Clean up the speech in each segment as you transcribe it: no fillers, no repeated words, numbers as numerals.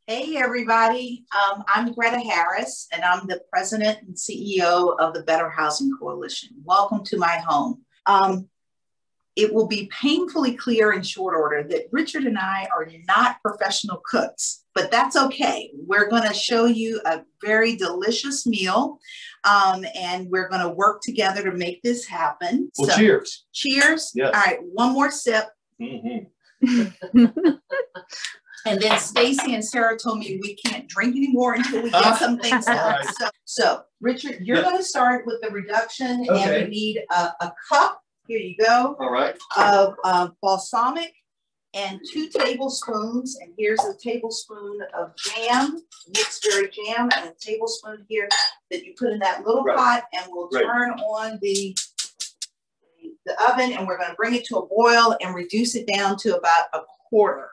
Hey, everybody. I'm Greta Harris, and I'm the president and CEO of the Better Housing Coalition. Welcome to my home. It will be painfully clear in short order that Richard and I are not professional cooks, but that's okay. We're going to show you a very delicious meal, and we're going to work together to make this happen. Well, so, cheers. Cheers. Yes. All right, one more sip. And then Stacy and Sarah told me we can't drink anymore until we get some things done. Right. So Richard, you're going to start with the reduction, and we need a cup. Here you go. All right. Of balsamic and 2 tablespoons. And here's a tablespoon of jam, mixed berry jam, and a tablespoon here that you put in that little pot. And we'll turn on the oven, and we're going to bring it to a boil and reduce it down to about a quarter.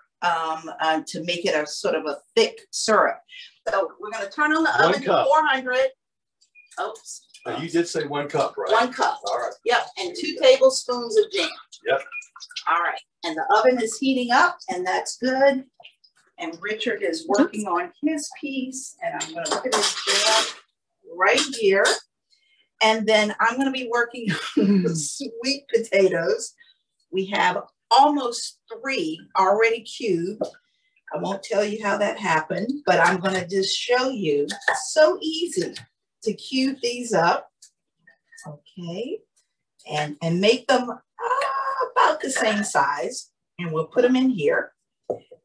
To make it a sort of a thick syrup. So we're going to turn on the oven to 400. Oops. You did say 1 cup, right? 1 cup. All right. Yep. And 2 tablespoons of jam. Yep. All right. And the oven is heating up, and that's good. And Richard is working on his piece, and I'm going to put his jam right here. And then I'm going to be working on the sweet potatoes. We have almost 3 already cubed. I won't tell you how that happened, but I'm going to just show you. It's so easy to cube these up, okay, and make them about the same size. And we'll put them in here.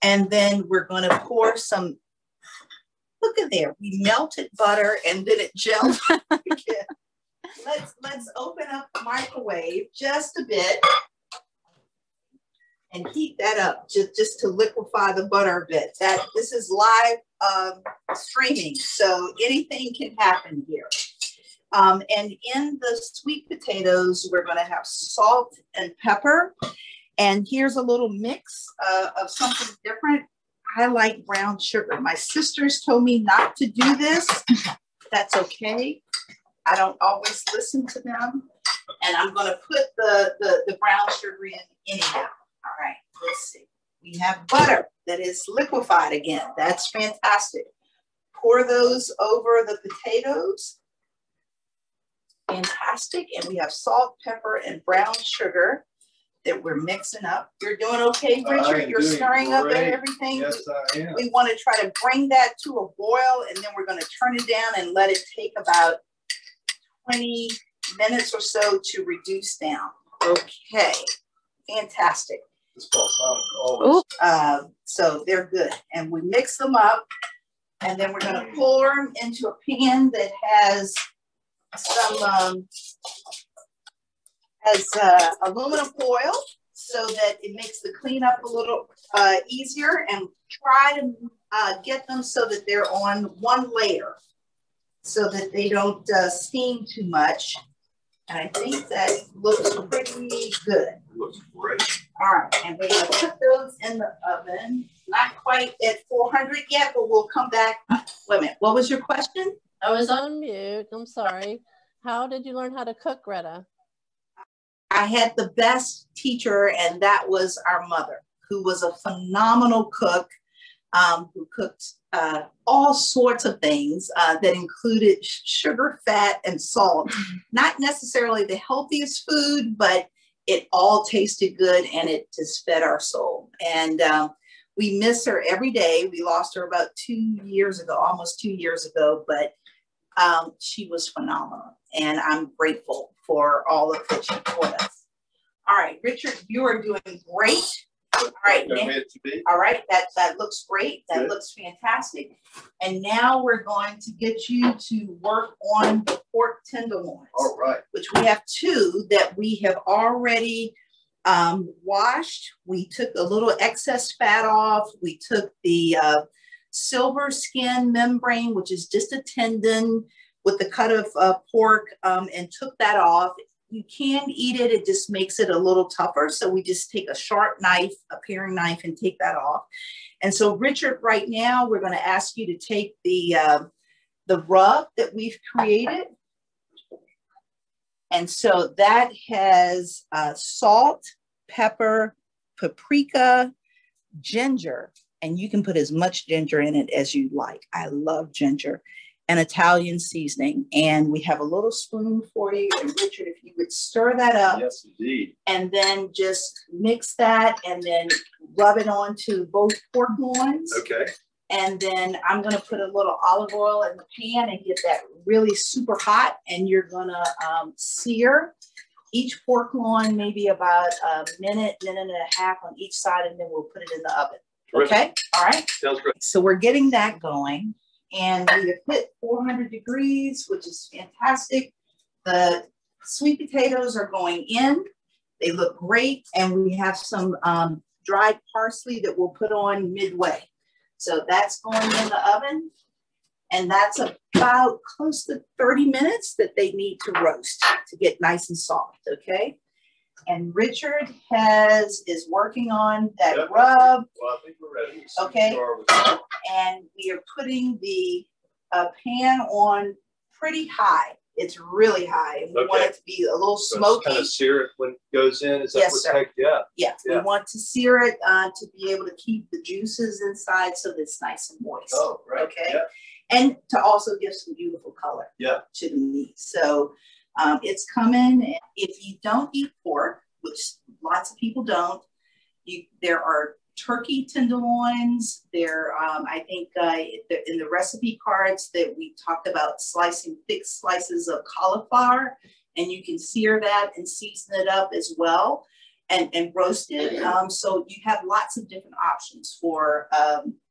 And then we're going to pour some, look at there, we melted butter and then it gelled again. Let's open up the microwave just a bit and heat that up just to liquefy the butter a bit. This is live streaming, so anything can happen here. And in the sweet potatoes, we're going to have salt and pepper. And here's a little mix of something different. I like brown sugar. My sisters told me not to do this. That's okay. I don't always listen to them. And I'm going to put the brown sugar in anyhow. All right, let's see. We have butter that is liquefied again. That's fantastic. Pour those over the potatoes. Fantastic. And we have salt, pepper, and brown sugar that we're mixing up. You're doing okay, Richard? You're stirring up everything? Yes, I am. We want to try to bring that to a boil, and then we're going to turn it down and let it take about 20 minutes or so to reduce down. Okay, fantastic. So they're good, and we mix them up, and then we're going to pour them into a pan that has some aluminum foil so that it makes the cleanup a little easier, and try to get them so that they're on 1 layer so that they don't steam too much. And I think that looks pretty good. Looks great. All right, and we're going to put those in the oven. Not quite at 400 yet, but we'll come back. Wait a minute. What was your question? I was on mute. I'm sorry. How did you learn how to cook, Greta? I had the best teacher, and that was our mother, who was a phenomenal cook, who cooked all sorts of things that included sugar, fat, and salt. Not necessarily the healthiest food, but it all tasted good, and it just fed our soul. And we miss her every day. We lost her about 2 years ago, almost 2 years ago, but she was phenomenal. And I'm grateful for all of that she taught us. All right, Richard, you are doing great. All right, all right, that looks great. That looks fantastic. And now we're going to get you to work on the pork tenderloins. All right. Which we have 2 that we have already washed. We took a little excess fat off. We took the silver skin membrane, which is just a tendon with the cut of pork, and took that off. You can eat it, it just makes it a little tougher. So we just take a sharp knife, a paring knife, and take that off. And so Richard, right now, we're going to ask you to take the rub that we've created. And so that has salt, pepper, paprika, ginger, and you can put as much ginger in it as you like. I love ginger. And Italian seasoning. And we have a little spoon for you. And Richard, if you would stir that up. Yes, indeed. And then just mix that and then rub it onto both pork loins. Okay. And then I'm going to put a little olive oil in the pan and get that really super hot. And you're going to sear each pork loin maybe about a minute, minute and a half on each side. And then we'll put it in the oven. Terrific. Okay. All right. Sounds great. So we're getting that going. And we have hit 400 degrees, which is fantastic. The sweet potatoes are going in. They look great. And we have some dried parsley that we'll put on midway. So that's going in the oven. And that's about close to 30 minutes that they need to roast to get nice and soft, okay? And Richard is working on that rub. Well, I think we're ready. Okay. And we are putting the pan on pretty high. It's really high. And we want it to be a little smoky. Kind of sear it when it goes in. Is that yes, what's sir. Yeah. We want to sear it to be able to keep the juices inside so that it's nice and moist. Oh, right. Okay. Yeah. And to also give some beautiful color to the meat. So it's coming. If you don't eat pork, which lots of people don't, there are turkey tenderloins. There, I think in the recipe cards that we talked about slicing thick slices of cauliflower, and you can sear that and season it up as well and roast it. So you have lots of different options for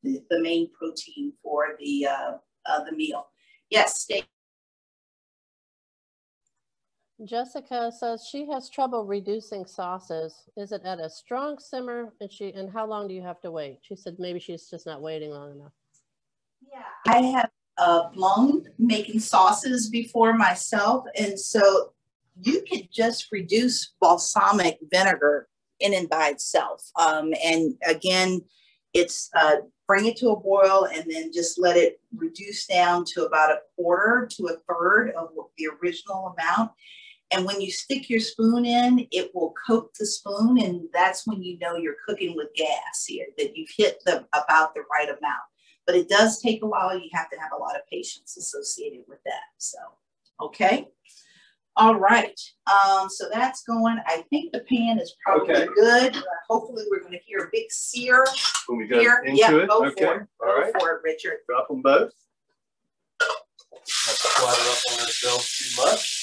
the main protein for the meal. Yes, steak. Jessica says she has trouble reducing sauces. Is it at a strong simmer? And how long do you have to wait? She said maybe she's just not waiting long enough. Yeah, I have blown making sauces before myself, and so you could just reduce balsamic vinegar in and by itself. And again, it's bring it to a boil and then just let it reduce down to about a quarter to a third of the original amount. And when you stick your spoon in, it will coat the spoon. And that's when you know you're cooking with gas here, that you've hit about the right amount. But it does take a while. You have to have a lot of patience associated with that. So, okay. All right. So that's going. I think the pan is probably good. Hopefully we're going to hear a big sear. When we go here. Into it? Go okay. for it. All right. Go for it, Richard. Drop them both. Not to flatter up on ourselves too much.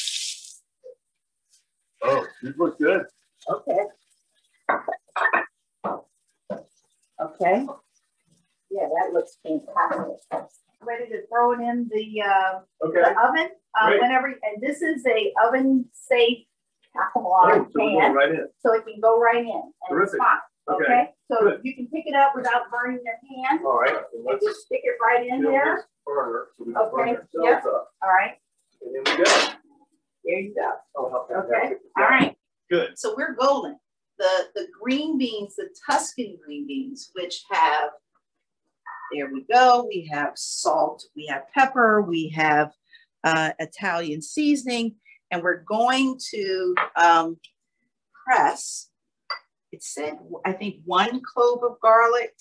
Oh, these look good. Okay. Okay. Yeah, that looks fantastic. Ready to throw it in the oven whenever. And this is a oven safe pan, right in. so it can go right in. And Terrific. It's fine. Okay. So good. you can pick it up without burning your hand. All right. And just stick it right in there. Burner, so we can burn ourselves Yep. up. All right. And then we go. There you go. Oh, Okay. All right. Good. So we're golden. The green beans, the Tuscan green beans, which have, there we go. We have salt, we have pepper, we have Italian seasoning, and we're going to press, it said, I think 1 clove of garlic.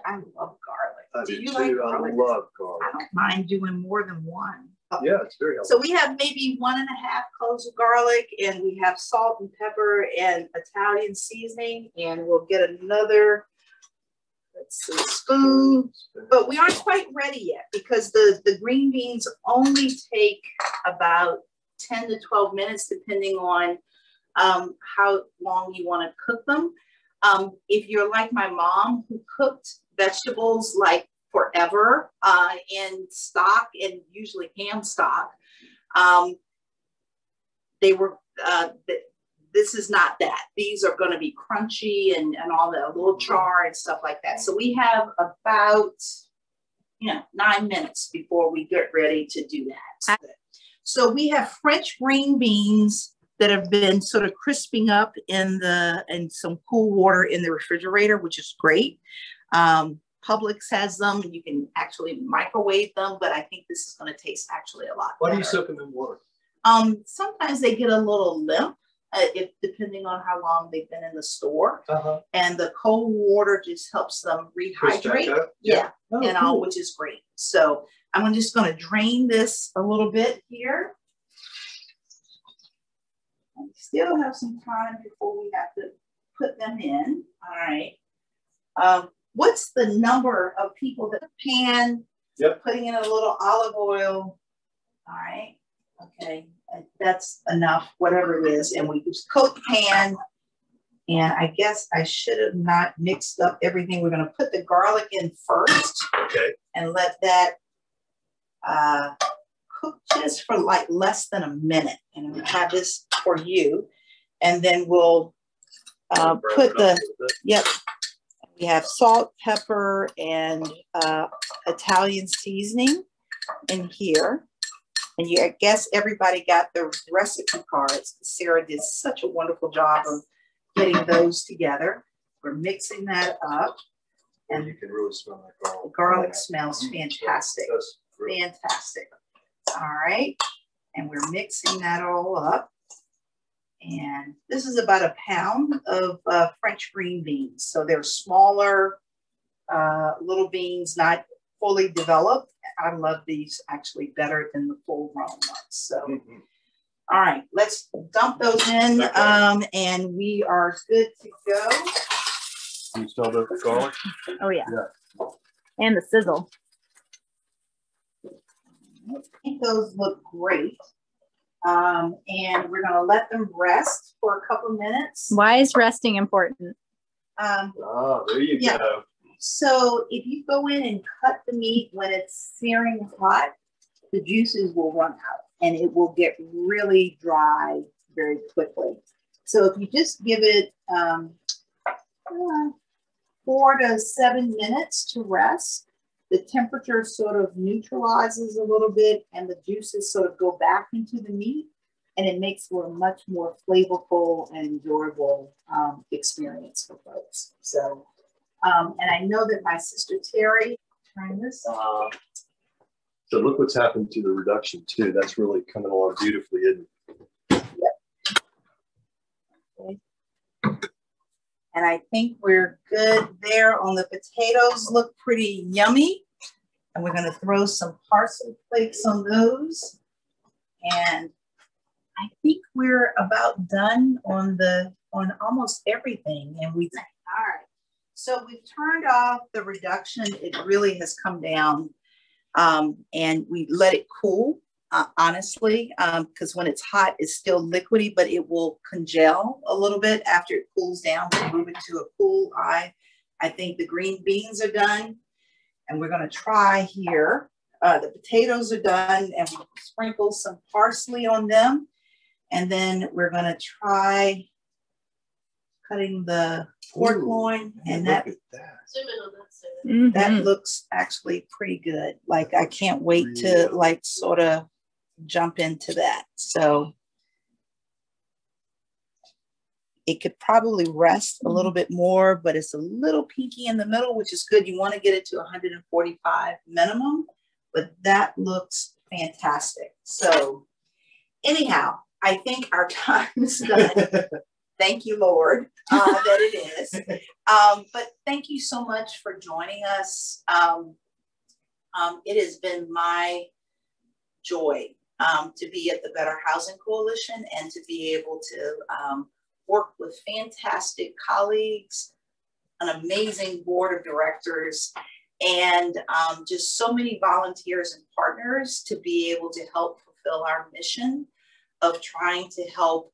I love garlic. Do you like garlic? I love garlic. I don't mind doing more than 1. Yeah, it's very helpful. So we have maybe 1.5 cloves of garlic, and we have salt and pepper and Italian seasoning, and we'll get another, let's see, spoon. But we aren't quite ready yet because the green beans only take about 10 to 12 minutes, depending on how long you want to cook them. If you're like my mom, who cooked vegetables like forever in stock, and usually ham stock, they were, this is not that. These are going to be crunchy and all the little char and stuff like that. So we have about, 9 minutes before we get ready to do that. So we have French green beans that have been sort of crisping up in some cool water in the refrigerator, which is great. Publix has them. You can actually microwave them, but I think this is going to taste actually a lot better. Why do you soak them in water? Sometimes they get a little limp. if depending on how long they've been in the store. Uh-huh. And the cold water just helps them rehydrate. Yeah, Oh, and cool. which is great. So I'm just going to drain this a little bit here. And we still have some time before we have to put them in. All right. What's the number of people that pan? Yep. Putting in a little olive oil. All right. Okay. That's enough, whatever it is. And we just coat the pan. And I guess I should have not mixed up everything. We're going to put the garlic in first. Okay. And let that cook just for like less than a minute. And I'm going to have this for you. And then we'll put the, yep. We have salt, pepper, and Italian seasoning in here. And I guess everybody got the recipe cards. Sarah did such a wonderful job of getting those together. We're mixing that up. And you can really smell that garlic. The garlic smells fantastic. Fantastic. All right. And we're mixing that all up. And this is about a pound of French green beans. So they're smaller little beans, not fully developed. I love these actually better than the full grown ones. So, all right, let's dump those in and we are good to go. You smell the garlic? Oh, yeah. And the sizzle. I think those look great. And we're going to let them rest for a couple minutes. Why is resting important? There you go. So if you go in and cut the meat when it's searing hot, the juices will run out and it will get really dry very quickly. So if you just give it 4 to 7 minutes to rest, the temperature sort of neutralizes a little bit and the juices sort of go back into the meat and it makes for a much more flavorful and enjoyable experience for folks. So, and I know that my sister Terry, turn this off. So look what's happened to the reduction too. That's really coming along beautifully, isn't it? Yep. Okay. And I think we're good there on the potatoes. Look pretty yummy. And we're going to throw some parsley flakes on those. And I think we're about done on almost everything. And all right. So we've turned off the reduction. It really has come down. And we let it cool, honestly, because when it's hot, it's still liquidy, but it will congeal a little bit after it cools down. We'll move it to a cool eye. I think the green beans are done. And we're going to try here. The potatoes are done, and we'll sprinkle some parsley on them. And then we're going to try cutting the pork loin. And that. Zoom in on that, That looks actually pretty good. Like, I can't wait to like sort of jump into that. So it could probably rest a little bit more, but it's a little pinky in the middle, which is good. You want to get it to 145 minimum, but that looks fantastic. So anyhow, I think our time is done. Thank you, Lord, that it is. But thank you so much for joining us. It has been my joy to be at the Better Housing Coalition and to be able to work with fantastic colleagues, an amazing board of directors, and just so many volunteers and partners to be able to help fulfill our mission of trying to help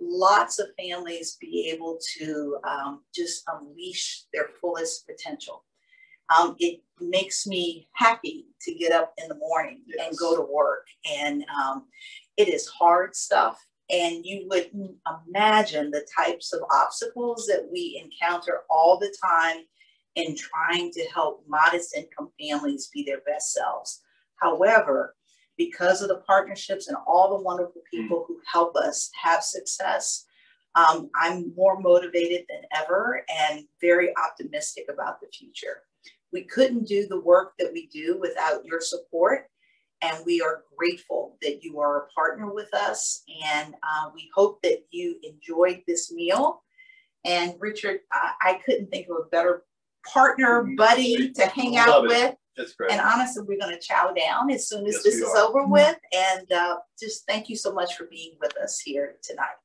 lots of families be able to just unleash their fullest potential. It makes me happy to get up in the morning and go to work. And it is hard stuff. And you wouldn't imagine the types of obstacles that we encounter all the time in trying to help modest income families be their best selves. However, because of the partnerships and all the wonderful people who help us have success, I'm more motivated than ever and very optimistic about the future. We couldn't do the work that we do without your support. And we are grateful that you are a partner with us. And we hope that you enjoyed this meal. And Richard, I couldn't think of a better partner, buddy to hang out with. That's great. And honestly, we're going to chow down as soon as Yes, this we is are. over with. And just thank you so much for being with us here tonight.